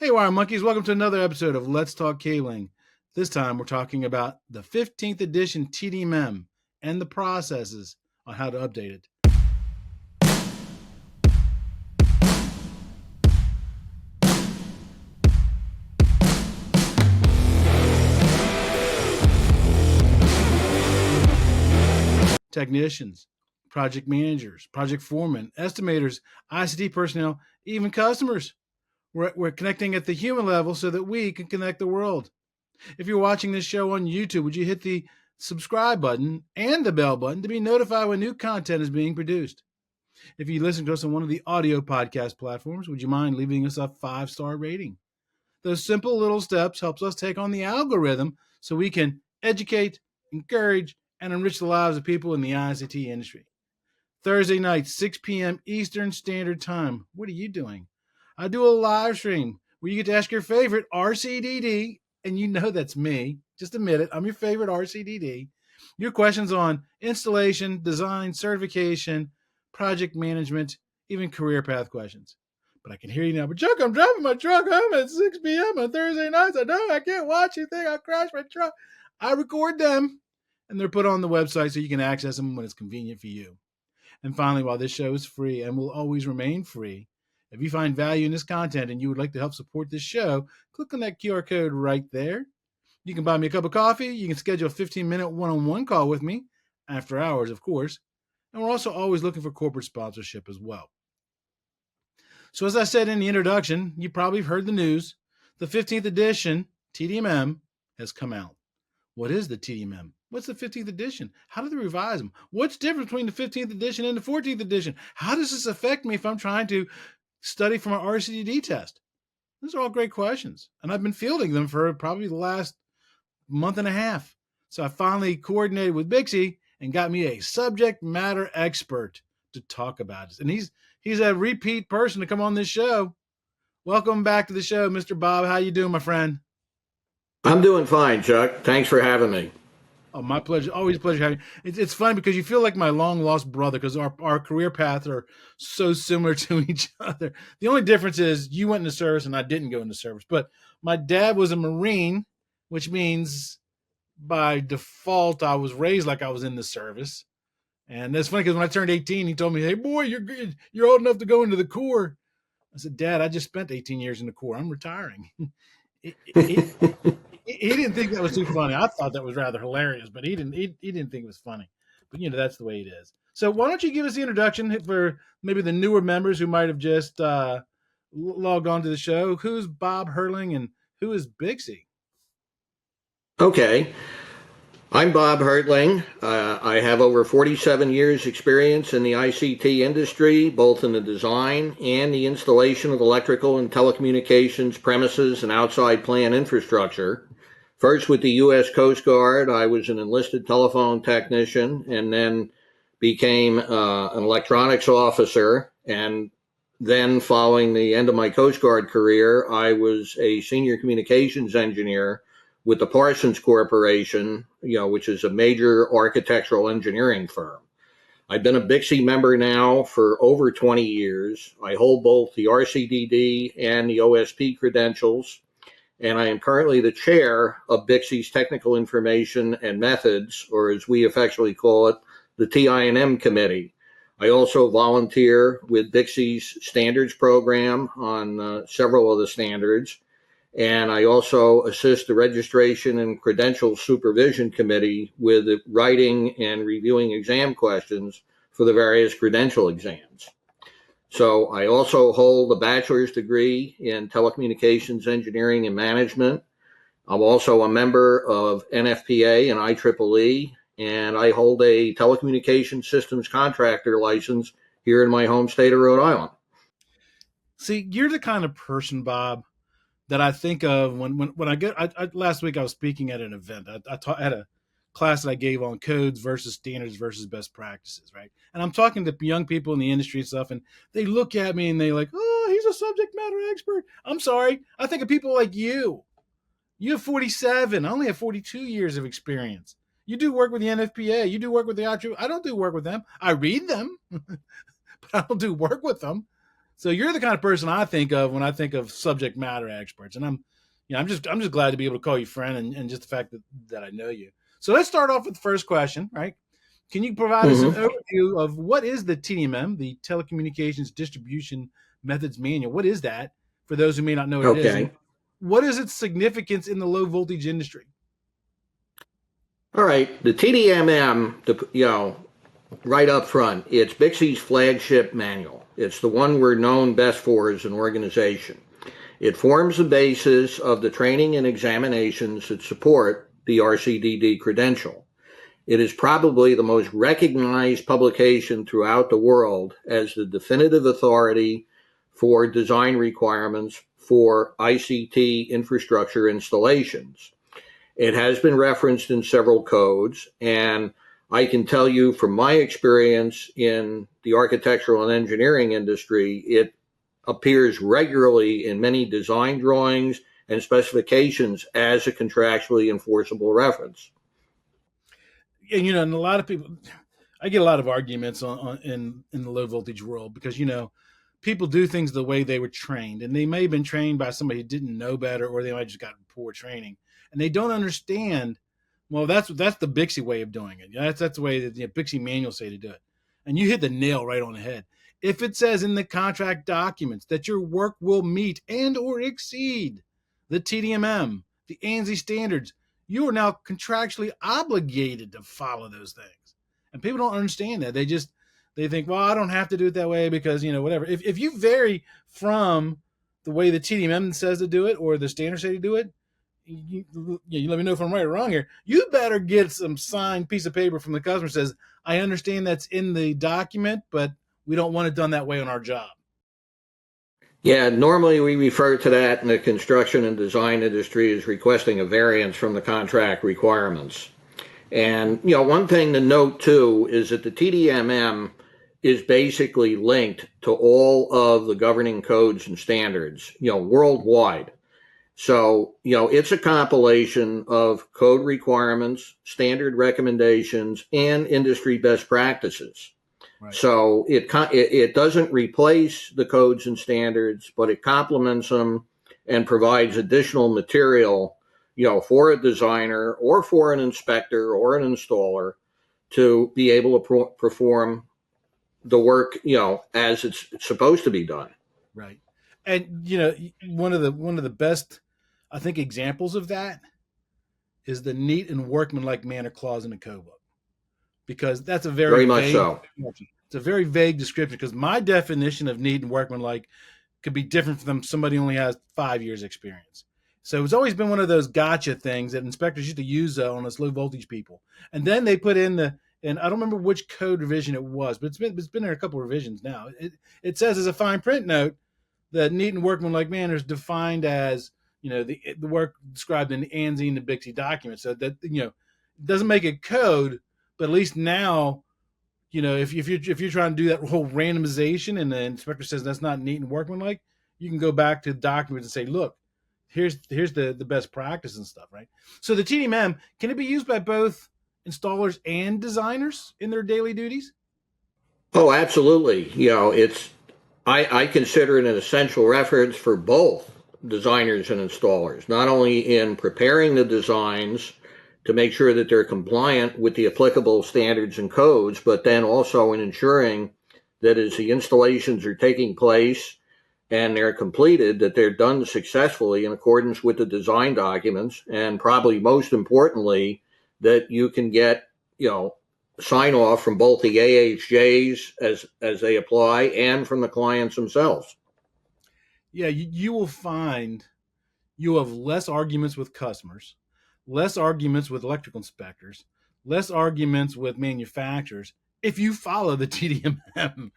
Hey, Wire Monkeys, welcome to another episode of Let's Talk Cabling. This time we're talking about the 15th edition TDMM and the processes on how to update it. Technicians, project managers, project foremen, estimators, ICT personnel, even customers. We're connecting at the human level so that we can connect the world. If you're watching this show on YouTube, would you hit the subscribe button and the bell button to be notified when new content is being produced? If you listen to us on one of the audio podcast platforms, would you mind leaving us a 5-star rating? Those simple little steps helps us take on the algorithm so we can educate, encourage, and enrich the lives of people in the ICT industry. Thursday night, 6 p.m. Eastern Standard Time. What are you doing? I do a live stream where you get to ask your favorite RCDD, and you know that's me. Just admit it. I'm your favorite RCDD. Your questions on installation, design, certification, project management, even career path questions. But I can hear you now. But Chuck, I'm driving my truck home at 6 p.m. on Thursday nights. I know I can't watch anything. I'll crash my truck. I record them, and they're put on the website so you can access them when it's convenient for you. And finally, while this show is free and will always remain free, if you find value in this content and you would like to help support this show, click on that QR code right there. You can buy me a cup of coffee. You can schedule a 15-minute one-on-one call with me, after hours, of course. And we're also always looking for corporate sponsorship as well. So as I said in the introduction, you probably heard the news. The 15th edition TDMM has come out. What is the TDMM? What's the 15th edition? How do they revise them? What's different between the 15th edition and the 14th edition? How does this affect me if I'm trying to study for my RCDD test? Those are all great questions. And I've been fielding them for probably the last month and a half. So I finally coordinated with BICSI and got me a subject matter expert to talk about it. And he's a repeat person to come on this show. Welcome back to the show, Mr. Bob. How you doing, my friend? I'm doing fine, Chuck. Thanks for having me. Oh, my pleasure. Always a pleasure having you. It's fun because you feel like my long lost brother because our career paths are so similar to each other. The only difference is you went into service and I didn't go into service. But my dad was a Marine, which means by default I was raised like I was in the service. And that's funny because when I turned 18, he told me, "Hey, boy, you're good. You're old enough to go into the Corps." I said, "Dad, I just spent 18 years in the Corps. I'm retiring." he didn't think that was too funny. I thought that was rather hilarious, but he didn't. He didn't think it was funny. But that's the way it is. So why don't you give us the introduction for maybe the newer members who might have just logged on to the show? Who's Bob Hertling and who is BICSI? Okay. I'm Bob Hertling. I have over 47 years experience in the ICT industry, both in the design and the installation of electrical and telecommunications premises and outside plant infrastructure. First with the U.S. Coast Guard, I was an enlisted telephone technician and then became an electronics officer. And then following the end of my Coast Guard career, I was a senior communications engineer with the Parsons Corporation, which is a major architectural engineering firm. I've been a BICSI member now for over 20 years. I hold both the RCDD and the OSP credentials, and I am currently the chair of BICSI's Technical Information and Methods, or as we affectionately call it, the TINM Committee. I also volunteer with BICSI's standards program on several of the standards. And I also assist the Registration and Credential Supervision Committee with writing and reviewing exam questions for the various credential exams. So I also hold a bachelor's degree in telecommunications engineering and management. I'm also a member of NFPA and IEEE, and I hold a telecommunications systems contractor license here in my home state of Rhode Island. See, you're the kind of person, Bob, that I think of when I get. Last week I was speaking at an event. I had a class that I gave on codes versus standards versus best practices, right? And I'm talking to young people in the industry and stuff, and they look at me and they like, "Oh, he's a subject matter expert." I'm sorry. I think of people like you. You have 47. I only have 42 years of experience. You do work with the NFPA. You do work with the IEEE. I don't do work with them. I read them, but I don't do work with them. So you're the kind of person I think of when I think of subject matter experts, and I'm just glad to be able to call you friend, and just the fact that I know you. So let's start off with the first question, right? Can you provide us an Hmm. overview of what is the TDMM, the Telecommunications Distribution Methods Manual? What is that for those who may not know what it is, and Okay. what is its significance in the low voltage industry? All right. The TDMM, right up front, it's BICSI's flagship manual. It's the one we're known best for as an organization. It forms the basis of the training and examinations that support the RCDD credential. It is probably the most recognized publication throughout the world as the definitive authority for design requirements for ICT infrastructure installations. It has been referenced in several codes, and I can tell you from my experience in the architectural and engineering industry, it appears regularly in many design drawings and specifications as a contractually enforceable reference. And and a lot of people, I get a lot of arguments in the low voltage world because people do things the way they were trained, and they may have been trained by somebody who didn't know better, or they might have just gotten poor training, and they don't understand. Well, that's the BICSI way of doing it. That's the way that the BICSI manuals say to do it, and you hit the nail right on the head. If it says in the contract documents that your work will meet and or exceed the TDMM, the ANSI standards, you are now contractually obligated to follow those things. And people don't understand that. They think, well, I don't have to do it that way because whatever. If you vary from the way the TDMM says to do it or the standards say to do it, you let me know if I'm right or wrong here. You better get some signed piece of paper from the customer that says, I understand that's in the document, but we don't want it done that way on our job. Yeah, normally we refer to that in the construction and design industry as requesting a variance from the contract requirements. And, one thing to note too is that the TDMM is basically linked to all of the governing codes and standards, worldwide. So, it's a compilation of code requirements, standard recommendations, and industry best practices. Right. So it doesn't replace the codes and standards, but it complements them and provides additional material, for a designer or for an inspector or an installer to be able to perform the work, as it's supposed to be done. Right. And one of the best, I think, examples of that is the neat and workmanlike manner clause in the code book, because that's a very Very much vague so. description. It's a very vague description because my definition of neat and workmanlike could be different from somebody who only has 5 years experience. So it's always been one of those gotcha things that inspectors used to use on us low voltage people. And then they put in and I don't remember which code revision it was, but it's been there a couple of revisions now. It says as a fine print note that neat and workmanlike manner is defined as the work described in the ANSI and the BICSI document. So that it doesn't make it code, but at least now if you're trying to do that whole randomization and the inspector says that's not neat and workmanlike, you can go back to the document and say, look, here's the best practice and stuff, right? So the TDMM, can it be used by both installers and designers in their daily duties? Oh, absolutely. I consider it an essential reference for both designers and installers, not only in preparing the designs to make sure that they're compliant with the applicable standards and codes, but then also in ensuring that as the installations are taking place and they're completed, that they're done successfully in accordance with the design documents, and probably most importantly, that you can get, sign off from both the AHJs as they apply and from the clients themselves. Yeah, you will find you have less arguments with customers, less arguments with electrical inspectors, less arguments with manufacturers if you follow the TDMM,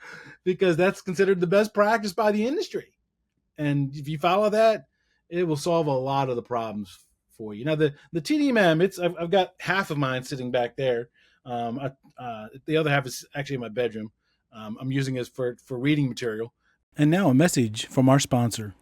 because that's considered the best practice by the industry. And if you follow that, it will solve a lot of the problems for you. Now, the TDMM, I've got half of mine sitting back there. The other half is actually in my bedroom. I'm using it for reading material. And now a message from our sponsor.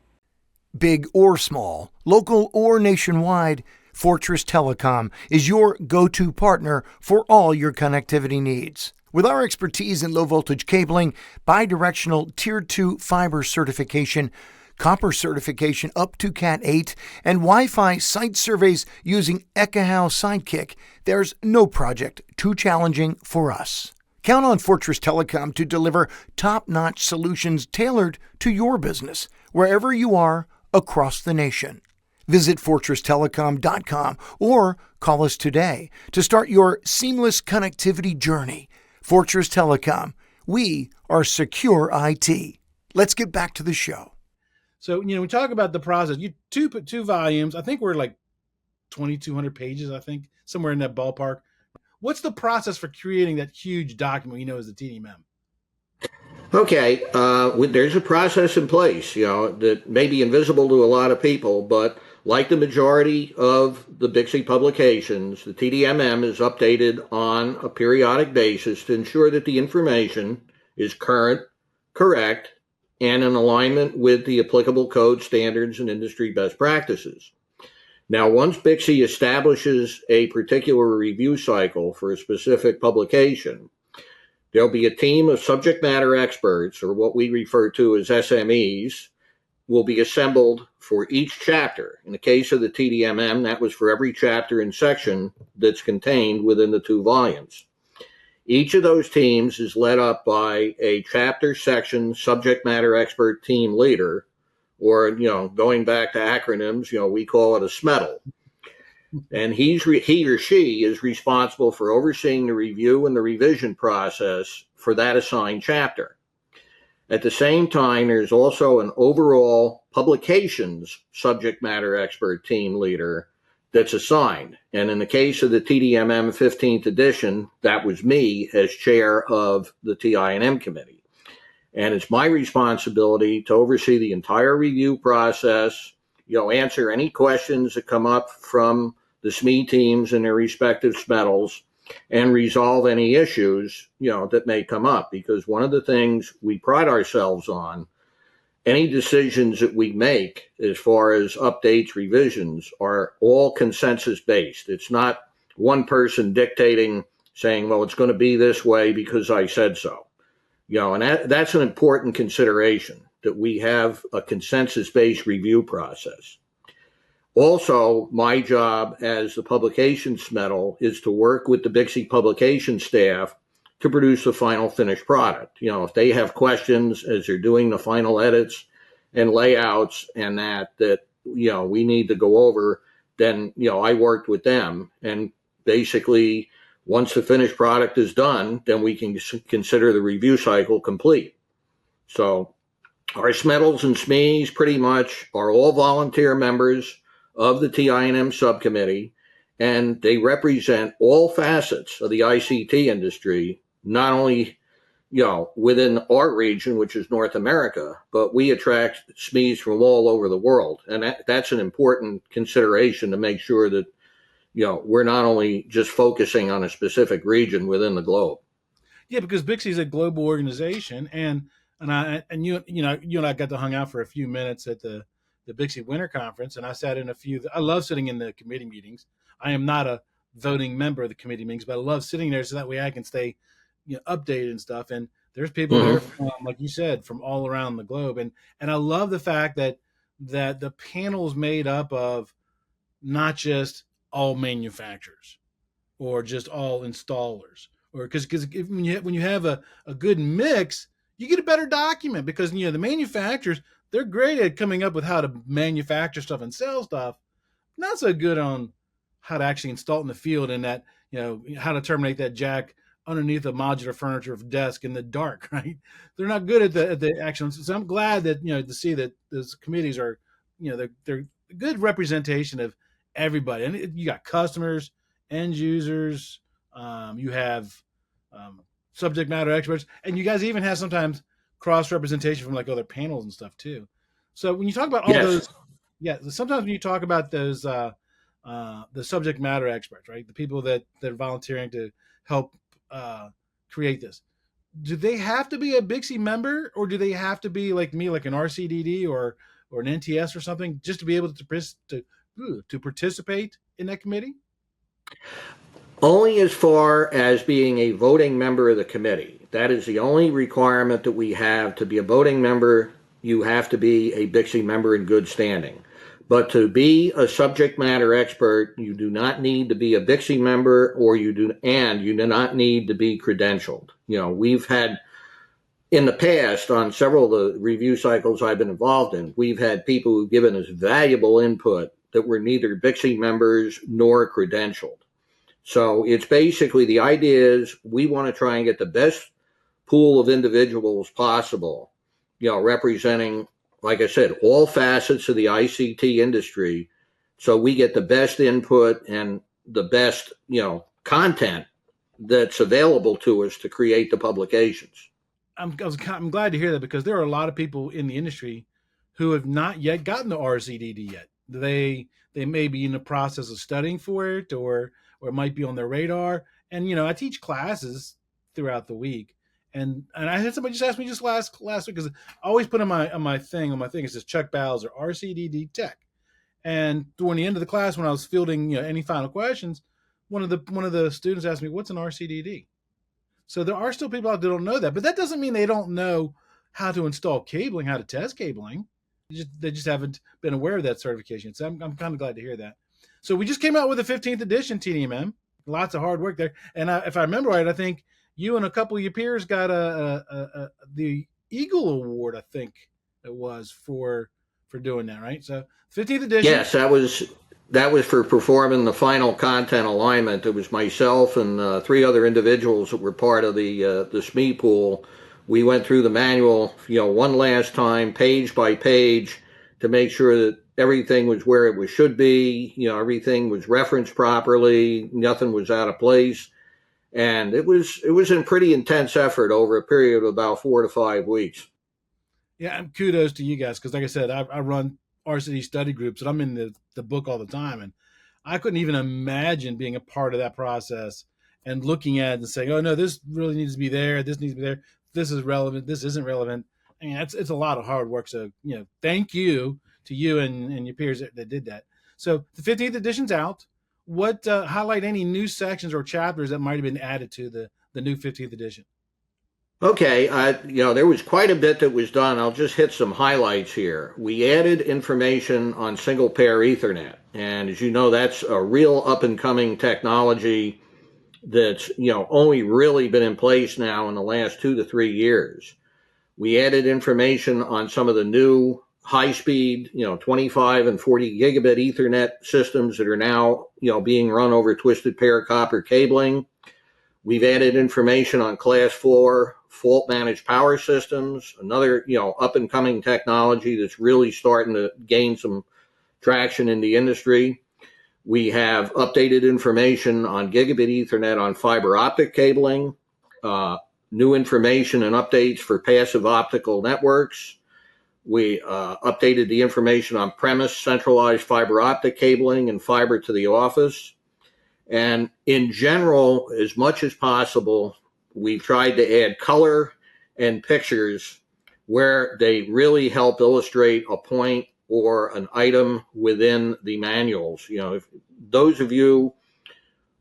Big or small, local or nationwide, Fortress Telecom is your go-to partner for all your connectivity needs. With our expertise in low-voltage cabling, bidirectional Tier 2 fiber certification, copper certification up to Cat 8, and Wi-Fi site surveys using Ekahau Sidekick, there's no project too challenging for us. Count on Fortress Telecom to deliver top-notch solutions tailored to your business, wherever you are across the nation. Visit fortresstelecom.com or call us today to start your seamless connectivity journey. Fortress Telecom, we are secure IT. Let's get back to the show. So, we talk about the process. You put two volumes. I think we're like 2,200 pages, I think, somewhere in that ballpark. What's the process for creating that huge document we know as the TDMM? Okay, there's a process in place, that may be invisible to a lot of people, but like the majority of the BICSI publications, the TDMM is updated on a periodic basis to ensure that the information is current, correct, and in alignment with the applicable code standards and industry best practices. Now, once BICSI establishes a particular review cycle for a specific publication, there'll be a team of subject matter experts, or what we refer to as SMEs, will be assembled for each chapter. In the case of the TDMM, that was for every chapter and section that's contained within the two volumes. Each of those teams is led up by a chapter, section, subject matter expert team leader, or, going back to acronyms, we call it a SMEDL. And he or she is responsible for overseeing the review and the revision process for that assigned chapter. At the same time, there's also an overall publications subject matter expert team leader that's assigned. And in the case of the TDMM 15th edition, that was me as chair of the TI&M committee. And it's my responsibility to oversee the entire review process, answer any questions that come up from the SME teams and their respective SMEDLs, and resolve any issues, that may come up. Because one of the things we pride ourselves on, any decisions that we make as far as updates, revisions, are all consensus based. It's not one person dictating, saying, well, it's going to be this way because I said so. And that's an important consideration, that we have a consensus-based review process. Also, my job as the publications SMEDL is to work with the BICSI publication staff to produce the final finished product. If they have questions as they're doing the final edits and layouts and that we need to go over, then, I worked with them. And basically, once the finished product is done, then we can consider the review cycle complete. So our SMEDLs and SMEs pretty much are all volunteer members of the TI&M subcommittee, and they represent all facets of the ICT industry, not only, within our region, which is North America, but we attract SMEs from all over the world. And that's an important consideration to make sure that, we're not only just focusing on a specific region within the globe. Yeah, because BICSI is a global organization, and you and I got to hang out for a few minutes at the BICSI Winter Conference, and I sat in a few. I love sitting in the committee meetings. I am not a voting member of the committee meetings, but I love sitting there so that way I can stay, updated and stuff. And there's people there from, like you said, from all around the globe, and I love the fact that the panel is made up of not just all manufacturers or just all installers, or because when you have a good mix, you get a better document, because the manufacturers, they're great at coming up with how to manufacture stuff and sell stuff, not so good on how to actually install it in the field, and that how to terminate that jack underneath a modular furniture desk in the dark, right? They're not good at the action. So I'm glad that to see that those committees are they're a good representation of everybody, and you got customers, end users, you have subject matter experts, and you guys even have sometimes cross representation from like other panels and stuff too. So when you talk about all those, sometimes when you talk about those the subject matter experts, right, the people that are volunteering to help create this, do they have to be a BICSI member, or do they have to be like me, like an RCDD or an NTS or something, just to be able to participate in that committee? Only as far as being a voting member of the committee. That is the only requirement that we have to be a voting member. You have to be a BICSI member in good standing. But to be a subject matter expert, you do not need to be a BICSI member, you do not need to be credentialed. We've had in the past, on several of the review cycles I've been involved in, we've had people who've given us valuable input that were neither BICSI members nor credentialed. So it's basically, the idea is we want to try and get the best pool of individuals possible, representing, like I said, all facets of the ICT industry. So we get the best input and the best, content that's available to us to create the publications. I'm glad to hear that, because there are a lot of people in the industry who have not yet gotten the RCDD yet. They may be in the process of studying for it, or it might be on their radar. And I teach classes throughout the week, and I had somebody just ask me just last week, because I always put on my thing it says Chuck Bowser RCDD Tech. And during the end of the class, when I was fielding any final questions, one of the students asked me, "What's an RCDD?" So there are still people out there that don't know that, but that doesn't mean they don't know how to install cabling, how to test cabling. They just haven't been aware of that certification. So I'm kind of glad to hear that. So we just came out with the 15th edition TDMM. Lots of hard work there. And if I remember right, I think you and a couple of your peers got the Eagle Award, I think it was, for doing that, right? So 15th edition. Yes, that was for performing the final content alignment. It was myself and three other individuals that were part of the SME pool. We went through the manual, one last time, page by page, to make sure that everything was where it should be. Everything was referenced properly. Nothing was out of place. And it was a pretty intense effort over a period of about 4 to 5 weeks. Yeah, and kudos to you guys, because like I said, I run RCD study groups, and I'm in the book all the time, and I couldn't even imagine being a part of that process and looking at it and saying, "Oh no, this really needs to be there. This needs to be there. This is relevant. This isn't relevant." I mean, it's a lot of hard work. So thank you to you and your peers that did that. So the 15th edition's out. What highlight any new sections or chapters that might have been added to the new 15th edition? Okay, there was quite a bit that was done. I'll just hit some highlights here. We added information on single pair Ethernet, and as you know, that's a real up and coming technology that's only really been in place now in the last 2 to 3 years. We added information on some of the new high speed, 25 and 40 gigabit Ethernet systems that are now being run over twisted pair copper cabling. We've added information on class 4 fault managed power systems, another up and coming technology that's really starting to gain some traction in the industry. We have updated information on gigabit Ethernet on fiber optic cabling, new information and updates for passive optical networks. We updated the information on premise centralized fiber optic cabling and fiber to the office. And in general, as much as possible, we've tried to add color and pictures where they really help illustrate a point or an item within the manuals. If those of you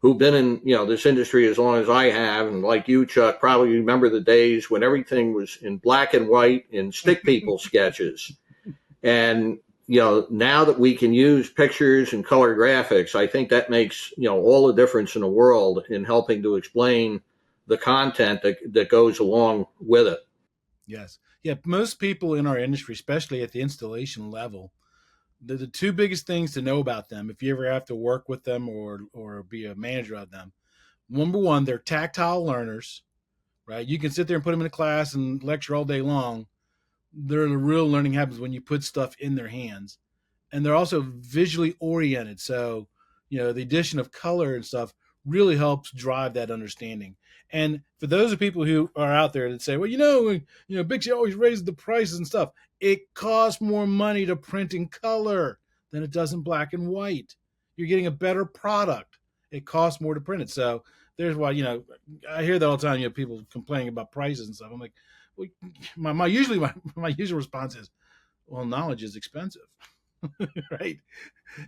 who've been in this industry as long as I have, and like you, Chuck, probably remember the days when everything was in black and white in stick people sketches. And now that we can use pictures and color graphics, I think that makes, all the difference in the world in helping to explain the content that goes along with it. Yes. Yeah. Most people in our industry, especially at the installation level, the two biggest things to know about them, if you ever have to work with them or be a manager of them, number one, they're tactile learners, right? You can sit there and put them in a class and lecture all day long. The real learning happens when you put stuff in their hands. And they're also visually oriented. So, the addition of color and stuff really helps drive that understanding. And for those of people who are out there that say, well, BICSI always raises the prices and stuff. It costs more money to print in color than it does in black and white. You're getting a better product. It costs more to print it. So there's why, I hear that all the time, people complaining about prices and stuff. I'm like, well, my usual response is, well, knowledge is expensive. Right?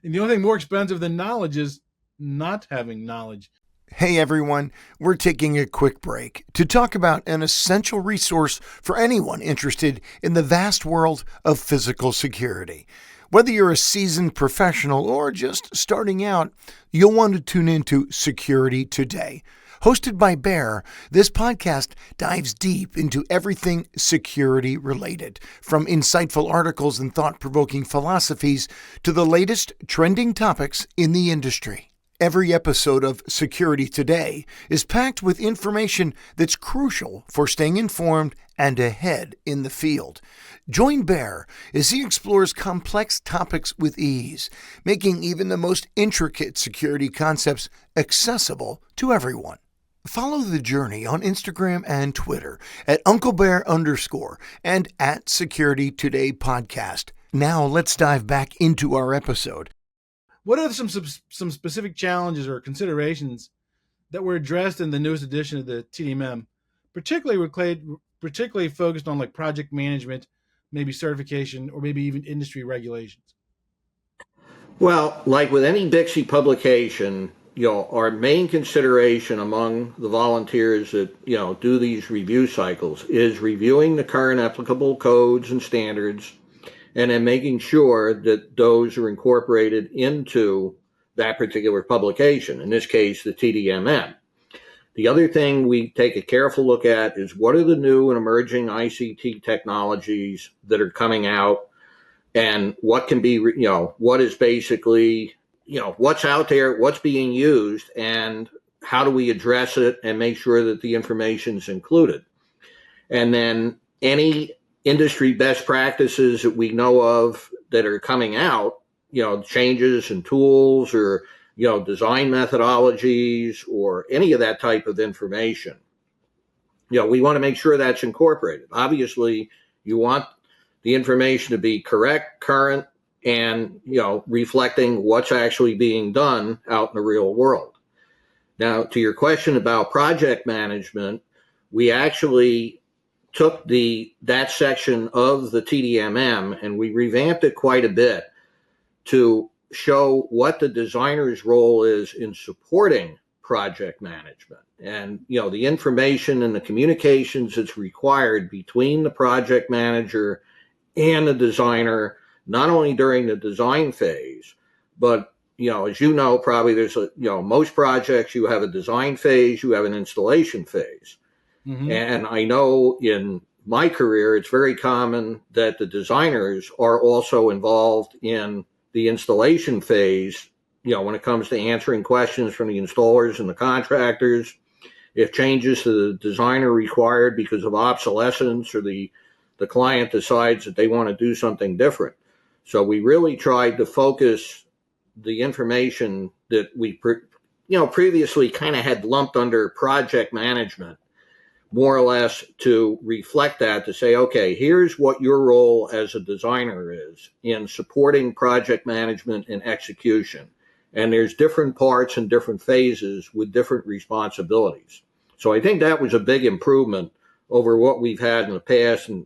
And the only thing more expensive than knowledge is not having knowledge. Hey everyone, we're taking a quick break to talk about an essential resource for anyone interested in the vast world of physical security. Whether you're a seasoned professional or just starting out, you'll want to tune into Security Today. Hosted by Bear, this podcast dives deep into everything security related, from insightful articles and thought-provoking philosophies to the latest trending topics in the industry. Every episode of Security Today is packed with information that's crucial for staying informed and ahead in the field. Join Bear as he explores complex topics with ease, making even the most intricate security concepts accessible to everyone. Follow the journey on Instagram and Twitter at UncleBear_ and at Security Today Podcast. Now let's dive back into our episode. What are some specific challenges or considerations that were addressed in the newest edition of the TDMM, particularly focused on like project management, maybe certification, or maybe even industry regulations? Well, like with any BICSI publication, our main consideration among the volunteers that, do these review cycles is reviewing the current applicable codes and standards and then making sure that those are incorporated into that particular publication, in this case, the TDMM. The other thing we take a careful look at is what are the new and emerging ICT technologies that are coming out, and what can be, what is basically, what's out there, what's being used, and how do we address it and make sure that the information is included. And then any industry best practices that we know of that are coming out, changes in tools or, design methodologies or any of that type of information. We want to make sure that's incorporated. Obviously, you want the information to be correct, current, and, reflecting what's actually being done out in the real world. Now, to your question about project management, we actually took that section of the TDMM and we revamped it quite a bit to show what the designer's role is in supporting project management, and the information and the communications that's required between the project manager and the designer, not only during the design phase, but as probably there's most projects, you have a design phase, you have an installation phase. Mm-hmm. And I know in my career, it's very common that the designers are also involved in the installation phase, when it comes to answering questions from the installers and the contractors, if changes to the design are required because of obsolescence or the client decides that they want to do something different. So we really tried to focus the information that we, previously kind of had lumped under project management, more or less to reflect that, to say, okay, here's what your role as a designer is in supporting project management and execution. And there's different parts and different phases with different responsibilities. So I think that was a big improvement over what we've had in the past. And,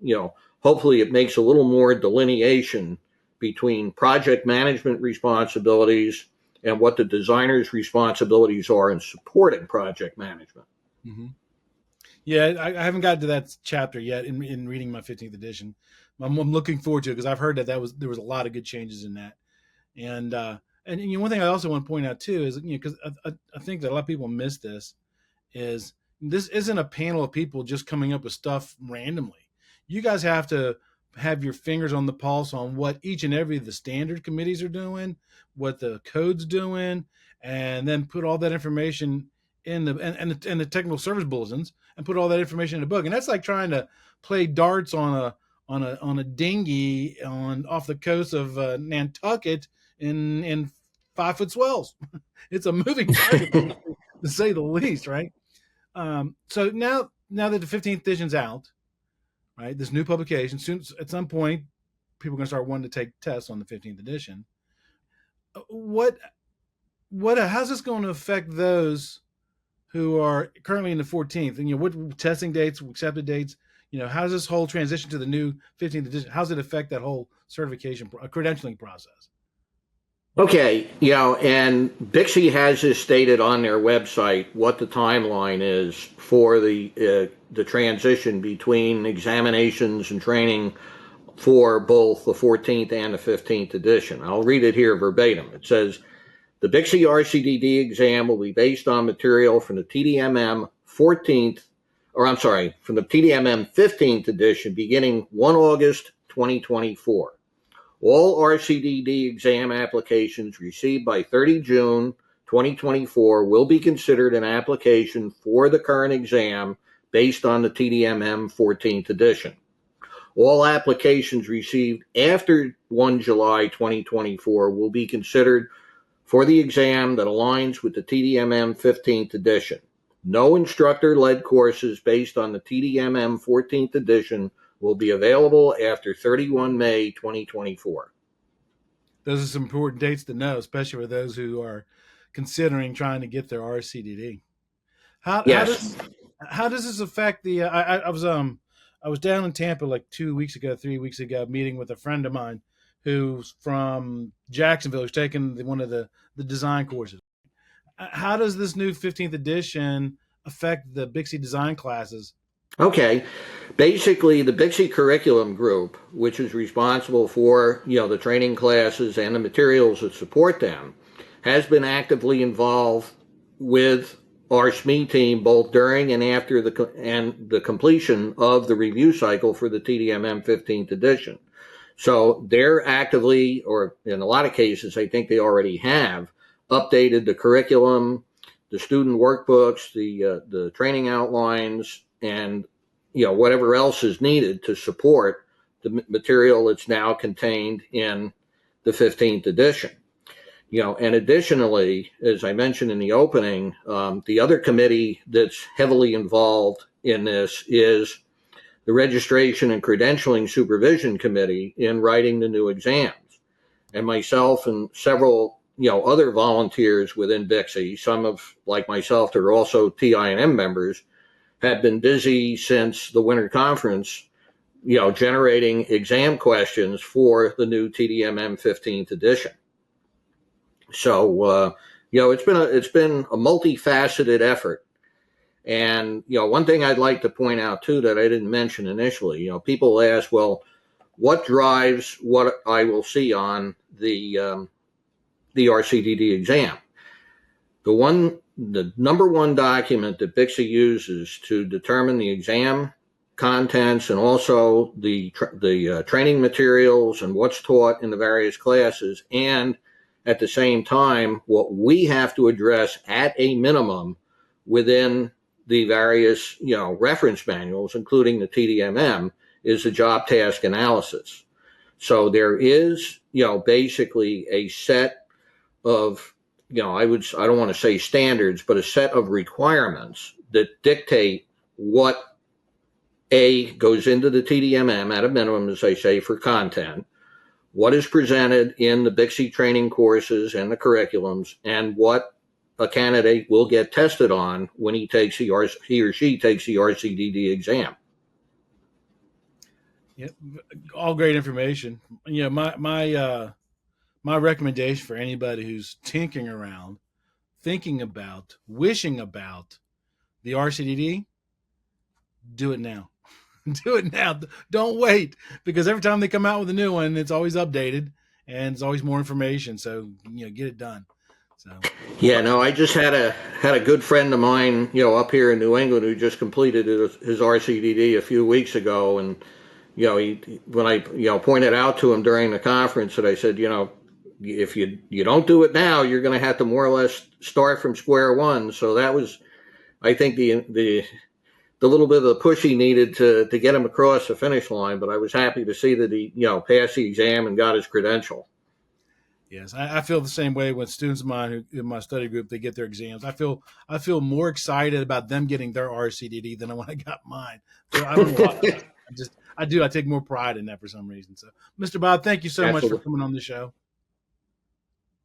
hopefully it makes a little more delineation between project management responsibilities and what the designer's responsibilities are in supporting project management. Mm-hmm. Yeah, I haven't gotten to that chapter yet in reading my 15th edition. I'm looking forward to it because I've heard that there was a lot of good changes in that. And one thing I also want to point out too is, because I think that a lot of people miss this isn't a panel of people just coming up with stuff randomly. You guys have to have your fingers on the pulse on what each and every of the standard committees are doing, what the code's doing, and then put all that information in the technical service bulletins and put all that information in a book. And that's like trying to play darts on a dinghy off the coast of Nantucket in 5-foot swells. It's a moving target, to say the least, right? So now that the 15th edition's out, right, this new publication, soon at some point, people are going to start wanting to take tests on the 15th edition. How's this going to affect those who are currently in the 14th? And what testing dates, accepted dates? How does this whole transition to the new 15th edition? How does it affect that whole certification, credentialing process? Okay, and BICSI has this stated on their website what the timeline is for the transition between examinations and training for both the 14th and the 15th edition. I'll read it here verbatim. It says, the BICSI RCDD exam will be based on material from the TDMM 14th, from the TDMM 15th edition beginning 1 August 2024. All RCDD exam applications received by 30 June 2024 will be considered an application for the current exam based on the TDMM 14th edition. All applications received after 1 July 2024 will be considered for the exam that aligns with the TDMM 15th edition. No instructor-led courses based on the TDMM 14th edition will be available after 31 May 2024. Those are some important dates to know, especially for those who are considering trying to get their RCDD. How Yes. does this affect the? I was down in Tampa like 2 weeks ago, 3 weeks ago, meeting with a friend of mine who's from Jacksonville, who's taking one of the design courses. How does this new 15th edition affect the BICSI design classes? Okay. Basically, the BICSI curriculum group, which is responsible for, the training classes and the materials that support them, has been actively involved with our SME team both during and after the completion of the review cycle for the TDMM 15th edition. So they're actively, or in a lot of cases, I think they already have updated the curriculum, the student workbooks, the training outlines, and whatever else is needed to support the material that's now contained in the 15th edition. And additionally, as I mentioned in the opening, the other committee that's heavily involved in this is the Registration and Credentialing Supervision Committee in writing the new exams. And myself and several other volunteers within BICSI, some of, like myself, that are also TINM members, have been busy since the winter conference, generating exam questions for the new TDMM 15th edition. So, it's been a multifaceted effort. And, one thing I'd like to point out too that I didn't mention initially, people ask, well, what drives what I will see on the RCDD exam? The number one document that BICSI uses to determine the exam contents and also the training materials and what's taught in the various classes, and at the same time, what we have to address at a minimum within the various, reference manuals, including the TDMM, is the job task analysis. So there is, basically a set of, I don't want to say standards, but a set of requirements that dictate what goes into the TDMM at a minimum, as I say, for content, what is presented in the BICSI training courses and the curriculums, and what a candidate will get tested on when he or she takes the RCDD exam. Yeah, all great information. My recommendation for anybody who's tinkering around, thinking about, wishing about the RCDD, do it now. Do it now. Don't wait, because every time they come out with a new one, it's always updated and it's always more information. So get it done. So yeah, no, I just had a good friend of mine, up here in New England, who just completed his RCDD a few weeks ago, and when I pointed out to him during the conference that I said, if you don't do it now, you're going to have to more or less start from square one. So that was, I think, the little bit of the push he needed to get him across the finish line. But I was happy to see that he passed the exam and got his credential. Yes, I feel the same way when students of mine who in my study group, they get their exams. I feel more excited about them getting their RCDD than when I got mine. So I don't know why. I take more pride in that for some reason. So, Mr. Bob, thank you so much for coming on the show.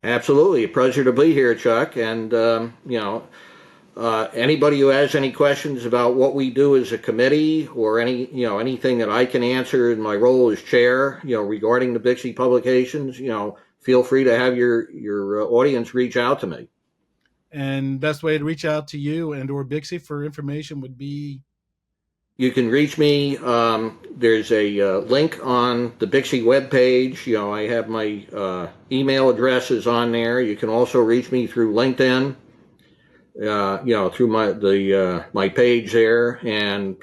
Absolutely, a pleasure to be here, Chuck. And anybody who has any questions about what we do as a committee, or anything that I can answer in my role as chair, regarding the BICSI publications, feel free to have your audience reach out to me. And best way to reach out to you and or BICSI for information would be? You can reach me. There's a link on the BICSI webpage. I have my email addresses on there. You can also reach me through LinkedIn. Through my page there, and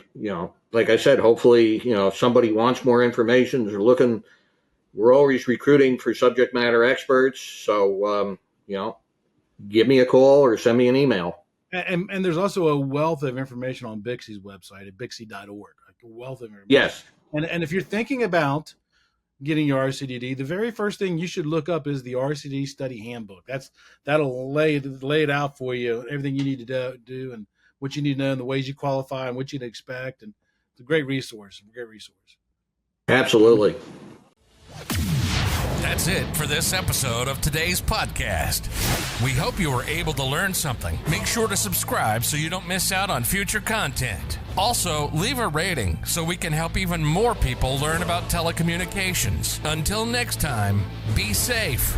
like I said, hopefully, if somebody wants more information, they're looking. We're always recruiting for subject matter experts, so give me a call or send me an email. And there's also a wealth of information on BICSI's website at bixi.org. Like a wealth of information. Yes. And if you're thinking about getting your RCDD, the very first thing you should look up is the RCD study handbook. That'll lay it out for you, everything you need to do and what you need to know and the ways you qualify and what you'd expect. And it's a great resource. Absolutely. That's it for this episode of today's podcast. We hope you were able to learn something. Make sure to subscribe so you don't miss out on future content. Also, leave a rating so we can help even more people learn about telecommunications. Until next time, be safe.